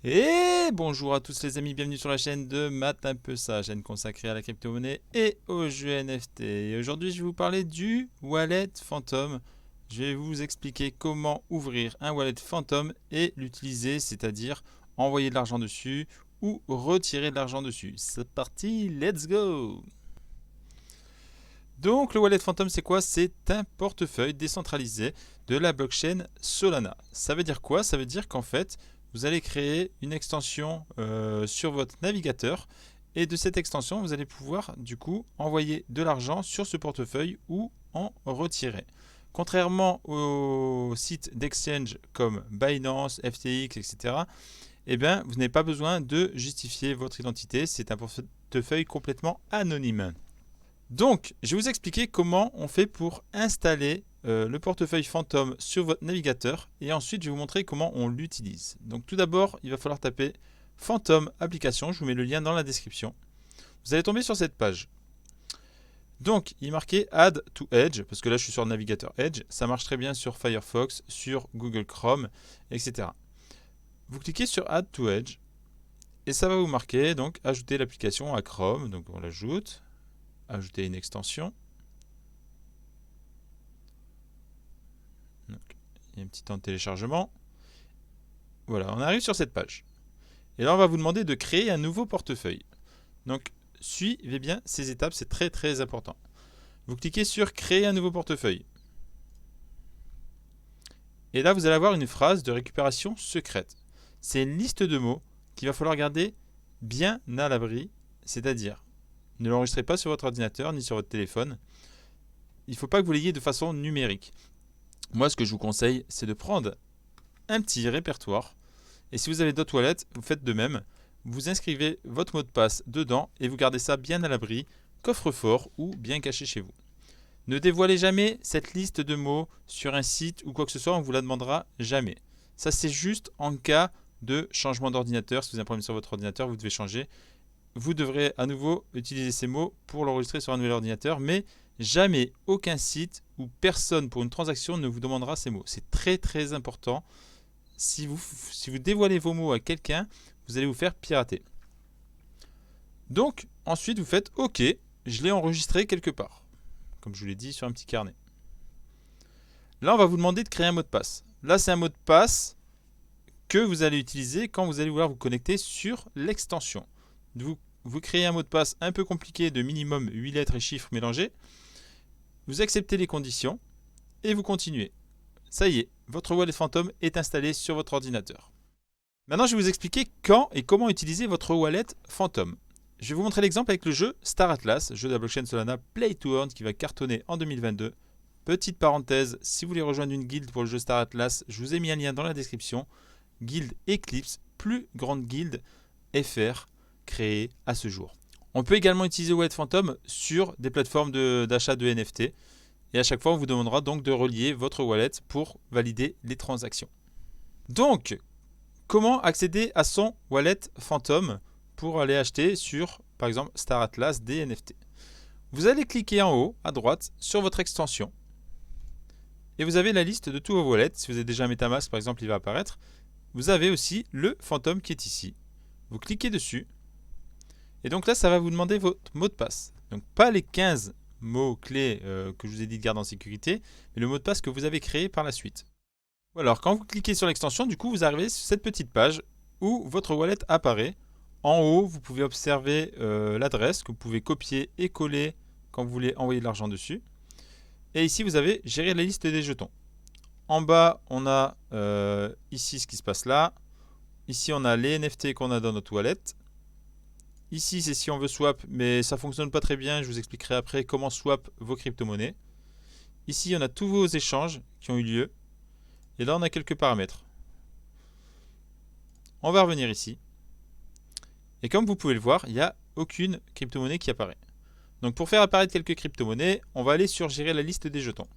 Et bonjour à tous les amis, bienvenue sur la chaîne de Math un peu ça, chaîne consacrée à la crypto-monnaie et aux jeux NFT. Et aujourd'hui, je vais vous parler du Wallet Phantom. Je vais vous expliquer comment ouvrir un Wallet Phantom et l'utiliser, c'est-à-dire envoyer de l'argent dessus ou retirer de l'argent dessus. C'est parti, let's go! Donc le Wallet Phantom, c'est quoi? C'est un portefeuille décentralisé de la blockchain Solana. Ça veut dire quoi? Ça veut dire qu'en fait, vous allez créer une extension sur votre navigateur et de cette extension, vous allez pouvoir du coup envoyer de l'argent sur ce portefeuille ou en retirer. Contrairement aux sites d'exchange comme Binance, FTX, etc., eh bien, vous n'avez pas besoin de justifier votre identité. C'est un portefeuille complètement anonyme. Donc, je vais vous expliquer comment on fait pour installer le portefeuille Phantom sur votre navigateur et ensuite je vais vous montrer comment on l'utilise. Donc tout d'abord, il va falloir taper Phantom application, je vous mets le lien dans la description. Vous allez tomber sur cette page. Donc, il est marqué Add to Edge, parce que là je suis sur le navigateur Edge, ça marche très bien sur Firefox, sur Google Chrome, etc. Vous cliquez sur Add to Edge et ça va vous marquer donc ajouter l'application à Chrome, donc on l'ajoute. Ajouter une extension. Donc, il y a un petit temps de téléchargement. Voilà, on arrive sur cette page. Et là, on va vous demander de créer un nouveau portefeuille. Donc, suivez bien ces étapes, c'est très très important. Vous cliquez sur créer un nouveau portefeuille. Et là, vous allez avoir une phrase de récupération secrète. C'est une liste de mots qu'il va falloir garder bien à l'abri, c'est-à-dire ne l'enregistrez pas sur votre ordinateur ni sur votre téléphone. Il ne faut pas que vous l'ayez de façon numérique. Moi, ce que je vous conseille, c'est de prendre un petit répertoire. Et si vous avez d'autres wallets, vous faites de même. Vous inscrivez votre mot de passe dedans et vous gardez ça bien à l'abri, coffre-fort ou bien caché chez vous. Ne dévoilez jamais cette liste de mots sur un site ou quoi que ce soit, on vous la demandera jamais. Ça, c'est juste en cas de changement d'ordinateur. Si vous avez un problème sur votre ordinateur, vous devez changer. Vous devrez à nouveau utiliser ces mots pour l'enregistrer sur un nouvel ordinateur, mais jamais aucun site ou personne pour une transaction ne vous demandera ces mots. C'est très très important. Si vous dévoilez vos mots à quelqu'un, vous allez vous faire pirater. Donc ensuite vous faites OK, je l'ai enregistré quelque part, comme je vous l'ai dit sur un petit carnet. Là on va vous demander de créer un mot de passe. Là c'est un mot de passe que vous allez utiliser quand vous allez vouloir vous connecter sur l'extension. Vous créez un mot de passe un peu compliqué de minimum 8 lettres et chiffres mélangés. Vous acceptez les conditions et vous continuez. Ça y est, votre Wallet Phantom est installé sur votre ordinateur. Maintenant, je vais vous expliquer quand et comment utiliser votre Wallet Phantom. Je vais vous montrer l'exemple avec le jeu Star Atlas, jeu de la blockchain Solana Play to Earn qui va cartonner en 2022. Petite parenthèse, si vous voulez rejoindre une guilde pour le jeu Star Atlas, je vous ai mis un lien dans la description. Guilde Eclipse, plus grande guilde FR créée à ce jour. On peut également utiliser Wallet Phantom sur des plateformes d'achat de NFT. Et à chaque fois, on vous demandera donc de relier votre wallet pour valider les transactions. Donc, comment accéder à son Wallet Phantom pour aller acheter sur, par exemple, Star Atlas des NFT? Vous allez cliquer en haut, à droite, sur votre extension. Et vous avez la liste de tous vos wallets. Si vous avez déjà un MetaMask, par exemple, il va apparaître. Vous avez aussi le Phantom qui est ici. Vous cliquez dessus. Et donc là, ça va vous demander votre mot de passe. Donc pas les 15 mots-clés que je vous ai dit de garder en sécurité, mais le mot de passe que vous avez créé par la suite. Alors quand vous cliquez sur l'extension, du coup, vous arrivez sur cette petite page où votre wallet apparaît. En haut, vous pouvez observer l'adresse que vous pouvez copier et coller quand vous voulez envoyer de l'argent dessus. Et ici, vous avez gérer la liste des jetons. En bas, on a ici ce qui se passe là. Ici, on a les NFT qu'on a dans notre wallet. Ici, c'est si on veut swap, mais ça ne fonctionne pas très bien. Je vous expliquerai après comment swap vos crypto-monnaies. Ici, on a tous vos échanges qui ont eu lieu. Et là, on a quelques paramètres. On va revenir ici. Et comme vous pouvez le voir, il n'y a aucune crypto-monnaie qui apparaît. Donc pour faire apparaître quelques crypto-monnaies, on va aller sur gérer la liste des jetons.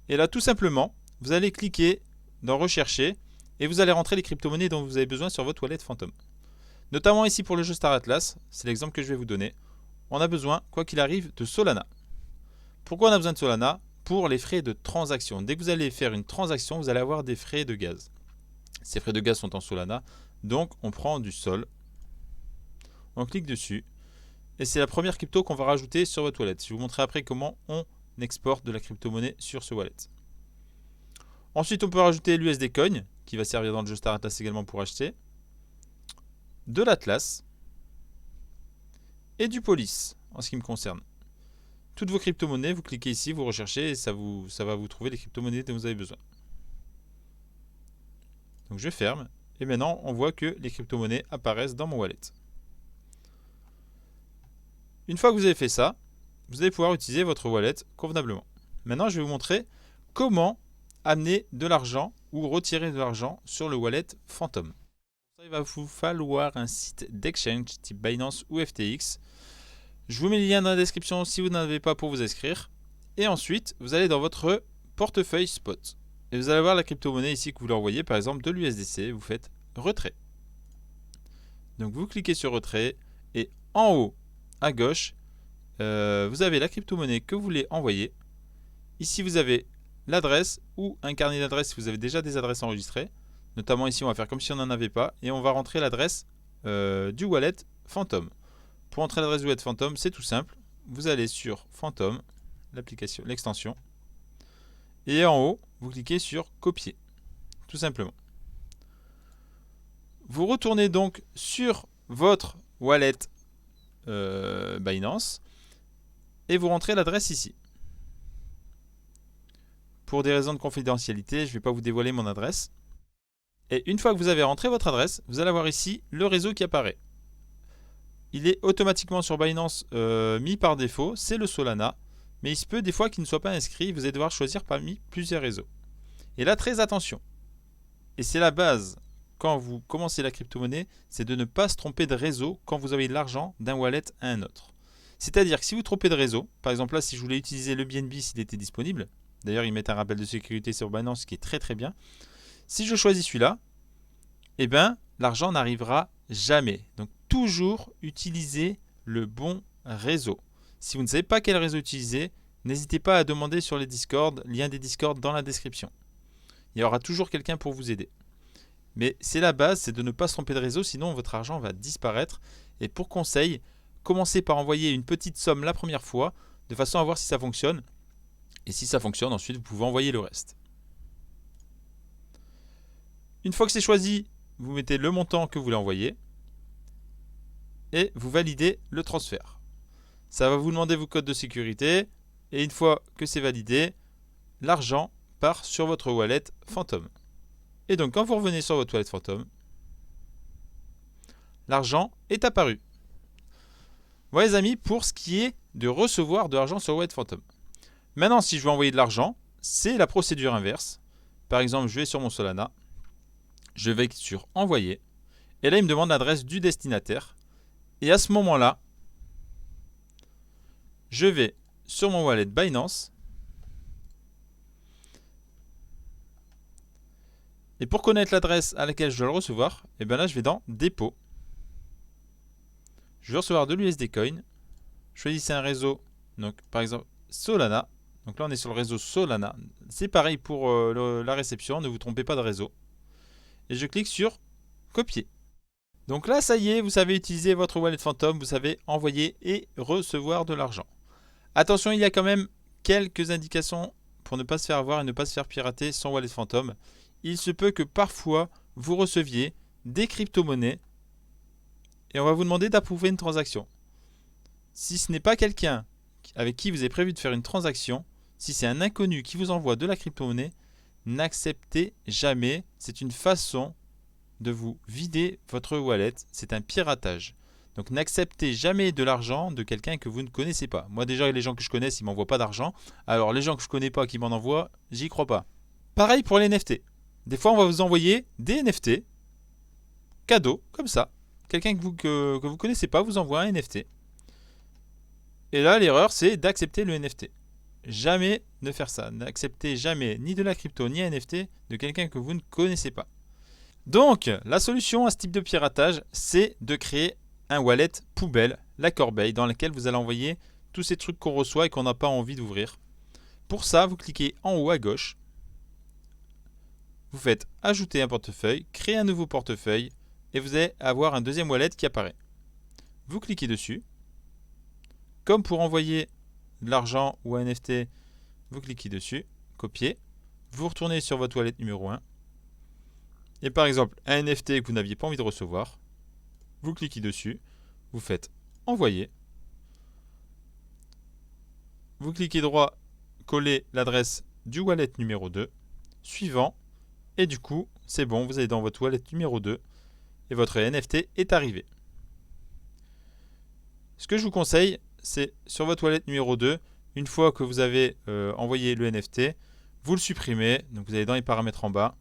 Et là, tout simplement, vous allez cliquer dans rechercher et vous allez rentrer les crypto-monnaies dont vous avez besoin sur votre wallet Phantom. Notamment ici pour le jeu Star Atlas, c'est l'exemple que je vais vous donner. On a besoin, quoi qu'il arrive, de Solana. Pourquoi on a besoin de Solana? Pour les frais de transaction. Dès que vous allez faire une transaction, vous allez avoir des frais de gaz. Ces frais de gaz sont en Solana. Donc on prend du Sol. On clique dessus. Et c'est la première crypto qu'on va rajouter sur votre wallet. Je vais vous montrer après comment on exporte de la crypto-monnaie sur ce wallet. Ensuite, on peut rajouter l'USD Coin, qui va servir dans le jeu Star Atlas également pour acheter. De l'Atlas. Et du Police, en ce qui me concerne. Toutes vos crypto-monnaies, vous cliquez ici, vous recherchez et ça va vous trouver les crypto-monnaies dont vous avez besoin. Donc je ferme. Et maintenant, on voit que les crypto-monnaies apparaissent dans mon wallet. Une fois que vous avez fait ça, vous allez pouvoir utiliser votre wallet convenablement. Maintenant, je vais vous montrer comment amener de l'argent ou retirer de l'argent sur le wallet Phantom. Il va vous falloir un site d'exchange type Binance ou FTX. Je vous mets le lien dans la description si vous n'en avez pas pour vous inscrire. Et ensuite, vous allez dans votre portefeuille spot. Et vous allez voir la crypto-monnaie ici que vous leur voyez, par exemple de l'USDC. Vous faites retrait. Donc vous cliquez sur retrait et en haut à gauche, vous avez la crypto-monnaie que vous voulez envoyer. Ici, vous avez l'adresse ou un carnet d'adresses si vous avez déjà des adresses enregistrées. Notamment ici, on va faire comme si on n'en avait pas. Et on va rentrer l'adresse du wallet Phantom. Pour entrer l'adresse du wallet Phantom, c'est tout simple. Vous allez sur Phantom, l'application, l'extension. Et en haut, vous cliquez sur copier. Tout simplement. Vous retournez donc sur votre wallet Binance. Et vous rentrez l'adresse ici. Pour des raisons de confidentialité, je ne vais pas vous dévoiler mon adresse. Et une fois que vous avez rentré votre adresse, vous allez avoir ici le réseau qui apparaît. Il est automatiquement sur Binance mis par défaut, c'est le Solana. Mais il se peut des fois qu'il ne soit pas inscrit, vous allez devoir choisir parmi plusieurs réseaux. Et là, très attention. Et c'est la base quand vous commencez la crypto-monnaie, c'est de ne pas se tromper de réseau quand vous avez de l'argent d'un wallet à un autre. C'est-à-dire que si vous trompez de réseau, par exemple là, si je voulais utiliser le BNB s'il était disponible, d'ailleurs ils mettent un rappel de sécurité sur Binance qui est très très bien. Si je choisis celui-là, eh bien l'argent n'arrivera jamais. Donc toujours utiliser le bon réseau. Si vous ne savez pas quel réseau utiliser, n'hésitez pas à demander sur les Discord, lien des Discord dans la description. Il y aura toujours quelqu'un pour vous aider. Mais c'est la base, c'est de ne pas se tromper de réseau, sinon votre argent va disparaître. Et pour conseil, commencez par envoyer une petite somme la première fois, de façon à voir si ça fonctionne. Et si ça fonctionne, ensuite vous pouvez envoyer le reste. Une fois que c'est choisi, vous mettez le montant que vous voulez envoyer. Et vous validez le transfert. Ça va vous demander vos codes de sécurité. Et une fois que c'est validé, l'argent part sur votre wallet Phantom. Et donc quand vous revenez sur votre wallet Phantom, l'argent est apparu. Voilà les amis pour ce qui est de recevoir de l'argent sur wallet Phantom. Maintenant si je veux envoyer de l'argent, c'est la procédure inverse. Par exemple je vais sur mon Solana, je vais sur envoyer. Et là il me demande l'adresse du destinataire. Et à ce moment-là, je vais sur mon wallet Binance. Et pour connaître l'adresse à laquelle je dois le recevoir, et bien là je vais dans dépôt. Je vais recevoir de l'USD Coin. Choisissez un réseau, donc par exemple Solana. Donc là on est sur le réseau Solana. C'est pareil pour la réception, ne vous trompez pas de réseau. Et je clique sur copier. Donc là ça y est, vous savez utiliser votre wallet Phantom, vous savez envoyer et recevoir de l'argent. Attention, il y a quand même quelques indications pour ne pas se faire avoir et ne pas se faire pirater son wallet Phantom. Il se peut que parfois vous receviez des crypto-monnaies et on va vous demander d'approuver une transaction. Si ce n'est pas quelqu'un avec qui vous avez prévu de faire une transaction, si c'est un inconnu qui vous envoie de la crypto-monnaie, n'acceptez jamais. C'est une façon de vous vider votre wallet. C'est un piratage. Donc n'acceptez jamais de l'argent de quelqu'un que vous ne connaissez pas. Moi déjà, les gens que je connais, ils ne m'envoient pas d'argent. Alors les gens que je ne connais pas qui m'en envoient, j'y crois pas. Pareil pour les NFT. Des fois, on va vous envoyer des NFT cadeaux, comme ça. Quelqu'un que vous connaissez pas vous envoie un NFT. Et là, l'erreur, c'est d'accepter le NFT. Jamais ne faire ça. N'acceptez jamais ni de la crypto, ni un NFT de quelqu'un que vous ne connaissez pas. Donc, la solution à ce type de piratage, c'est de créer un wallet poubelle, la corbeille, dans laquelle vous allez envoyer tous ces trucs qu'on reçoit et qu'on n'a pas envie d'ouvrir. Pour ça, vous cliquez en haut à gauche. Vous faites ajouter un portefeuille, créer un nouveau portefeuille et vous allez avoir un deuxième wallet qui apparaît. Vous cliquez dessus. Comme pour envoyer de l'argent ou un NFT, vous cliquez dessus, copier. Vous retournez sur votre wallet numéro 1. Et par exemple, un NFT que vous n'aviez pas envie de recevoir, vous cliquez dessus, vous faites envoyer. Vous cliquez droit, coller l'adresse du wallet numéro 2, suivant, et du coup, c'est bon, vous allez dans votre wallet numéro 2 et votre NFT est arrivé. Ce que je vous conseille, c'est sur votre wallet numéro 2, une fois que vous avez envoyé le NFT, vous le supprimez, donc vous allez dans les paramètres en bas,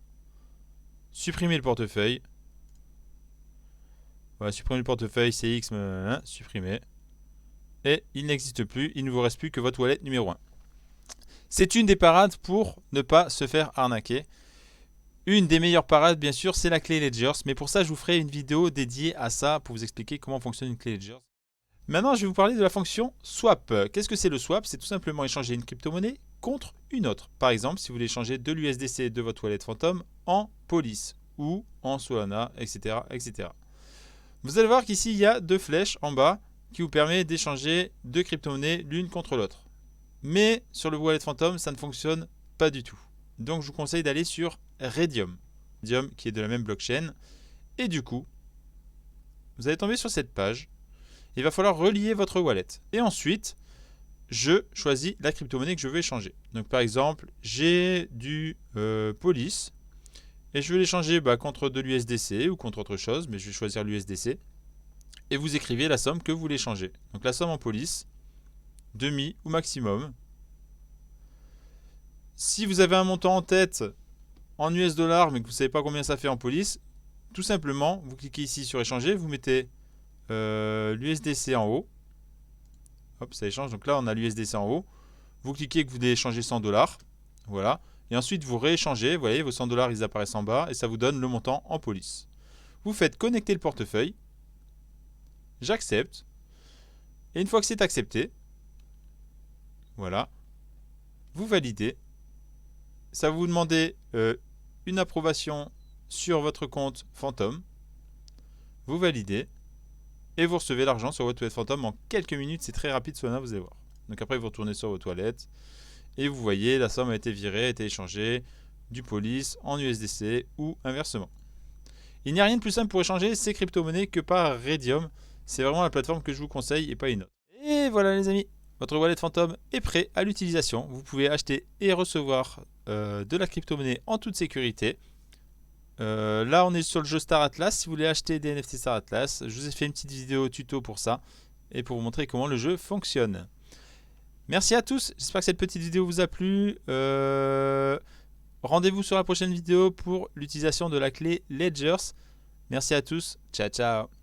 supprimez le portefeuille. Voilà, supprimez le portefeuille, CX, supprimez. Et il n'existe plus, il ne vous reste plus que votre wallet numéro 1. C'est une des parades pour ne pas se faire arnaquer. Une des meilleures parades, bien sûr, c'est la clé Ledgers. Mais pour ça, je vous ferai une vidéo dédiée à ça pour vous expliquer comment fonctionne une clé Ledgers. Maintenant, je vais vous parler de la fonction swap. Qu'est-ce que c'est le swap? C'est tout simplement échanger une crypto-monnaie contre une autre. Par exemple, si vous voulez échanger de l'USDC de votre wallet Phantom en Police ou en Solana, etc., etc. Vous allez voir qu'ici, il y a deux flèches en bas qui vous permet d'échanger deux crypto-monnaies l'une contre l'autre. Mais sur le wallet Phantom, ça ne fonctionne pas du tout. Donc, je vous conseille d'aller sur Raydium. Raydium qui est de la même blockchain. Et du coup, vous allez tomber sur cette page. Il va falloir relier votre wallet. Et ensuite, je choisis la crypto-monnaie que je veux échanger. Donc, par exemple, j'ai du Police. Et je veux l'échanger contre de l'USDC ou contre autre chose. Mais je vais choisir l'USDC. Et vous écrivez la somme que vous voulez changer. Donc, la somme en Police, demi ou maximum. Si vous avez un montant en tête en US dollars, mais que vous ne savez pas combien ça fait en Police, tout simplement, vous cliquez ici sur échanger, vous mettez l'USDC en haut. Hop, ça échange. Donc là, on a l'USDC en haut. Vous cliquez que vous voulez échanger 100 $. Voilà. Et ensuite, vous rééchangez. Vous voyez, vos 100 $, ils apparaissent en bas et ça vous donne le montant en Police. Vous faites connecter le portefeuille. J'accepte. Et une fois que c'est accepté, voilà, vous validez. Ça va vous demander une approbation sur votre compte Phantom. Vous validez. Et vous recevez l'argent sur votre wallet Phantom en quelques minutes. C'est très rapide, Solana, vous allez voir. Donc après, vous retournez sur votre wallet. Et vous voyez, la somme a été virée, a été échangée du Police en USDC ou inversement. Il n'y a rien de plus simple pour échanger ces crypto-monnaies que par Raydium. C'est vraiment la plateforme que je vous conseille et pas une autre. Et voilà les amis, votre wallet Phantom est prêt à l'utilisation. Vous pouvez acheter et recevoir de la crypto-monnaie en toute sécurité. Là, on est sur le jeu Star Atlas. Si vous voulez acheter des NFT Star Atlas, je vous ai fait une petite vidéo tuto pour ça et pour vous montrer comment le jeu fonctionne. Merci à tous. J'espère que cette petite vidéo vous a plu. Rendez-vous sur la prochaine vidéo pour l'utilisation de la clé Ledgers. Merci à tous. Ciao, ciao.